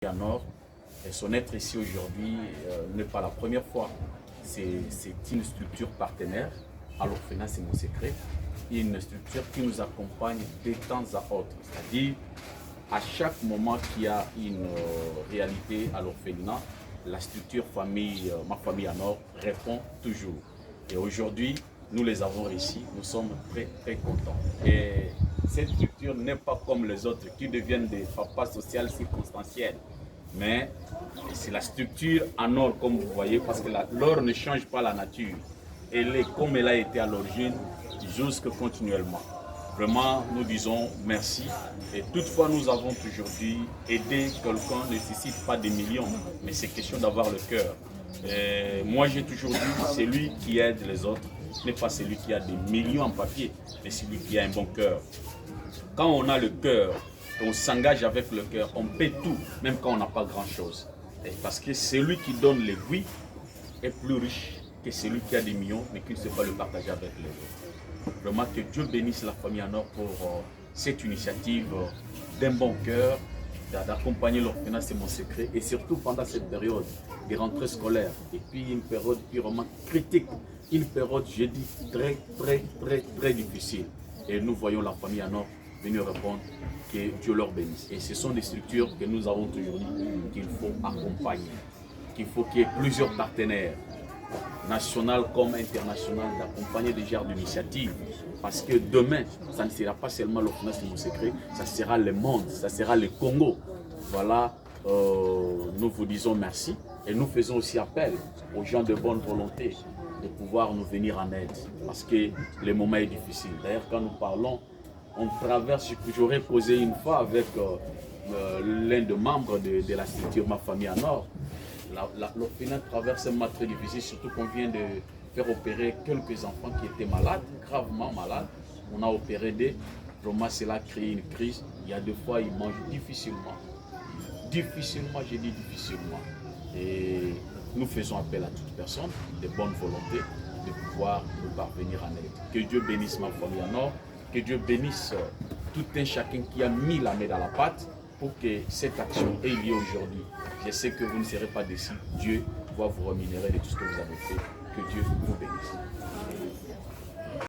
à Nord. Et son être ici aujourd'hui n'est pas la première fois. C'est une structure partenaire à l'orphelinat C'est Mon Secret. Une structure qui nous accompagne de temps à autre. C'est-à-dire, à chaque moment qu'il y a une réalité à l'orphelinat, la structure famille, Ma Famille à Nord répond toujours. Et aujourd'hui, nous les avons réussi, nous sommes très contents. Et cette structure n'est pas comme les autres qui deviennent des papas sociaux circonstanciels. Mais c'est la structure en or, comme vous voyez, parce que l'or ne change pas la nature. Elle est comme elle a été à l'origine, jusque continuellement. Vraiment, nous disons merci. Et toutefois, nous avons toujours dit, aider quelqu'un ne nécessite pas des millions, mais c'est question d'avoir le cœur. Moi, j'ai toujours dit, celui qui aide les autres n'est pas celui qui a des millions en papier, mais celui qui a un bon cœur. Quand on a le cœur, on s'engage avec le cœur, on paie tout, même quand on n'a pas grand-chose. Parce que celui qui donne l'aiguille est plus riche que celui qui a des millions, mais qui ne sait pas le partager avec les autres. Vraiment que Dieu bénisse la famille en or pour cette initiative d'un bon cœur, d'accompagner l'orphelinat C'est Mon Secret, et surtout pendant cette période des rentrées scolaires, et puis une période purement critique, une période, je dis, très difficile. Et nous voyons la famille en or venir répondre que Dieu leur bénisse. Et ce sont des structures que nous avons toujours dit qu'il faut accompagner, qu'il faut qu'il y ait plusieurs partenaires, national comme international, d'accompagner des genres d'initiatives. Parce que demain, ça ne sera pas seulement l'orphelinat C'est Mon Secret, ça sera le monde, ça sera le Congo. Voilà, nous vous disons merci et nous faisons aussi appel aux gens de bonne volonté de pouvoir nous venir en aide. Parce que le moment est difficile. D'ailleurs, quand nous parlons, on traverse, j'aurais causé une fois avec l'un des membres de la structure Ma Famille en Or. L'orphelinat traverse un moment très difficile, surtout qu'on vient de faire opérer quelques enfants qui étaient malades, gravement malades. On a opéré des. Vraiment, cela a créé une crise. Il y a des fois, ils mangent difficilement. Difficilement, j'ai dit difficilement. Et nous faisons appel à toute personne de bonne volonté de pouvoir nous parvenir en aide. Que Dieu bénisse Ma Famille en Or. Que Dieu bénisse tout un chacun qui a mis la main dans la pâte pour que cette action ait lieu aujourd'hui. Je sais que vous ne serez pas déçus. Dieu va vous rémunérer de tout ce que vous avez fait. Que Dieu vous bénisse.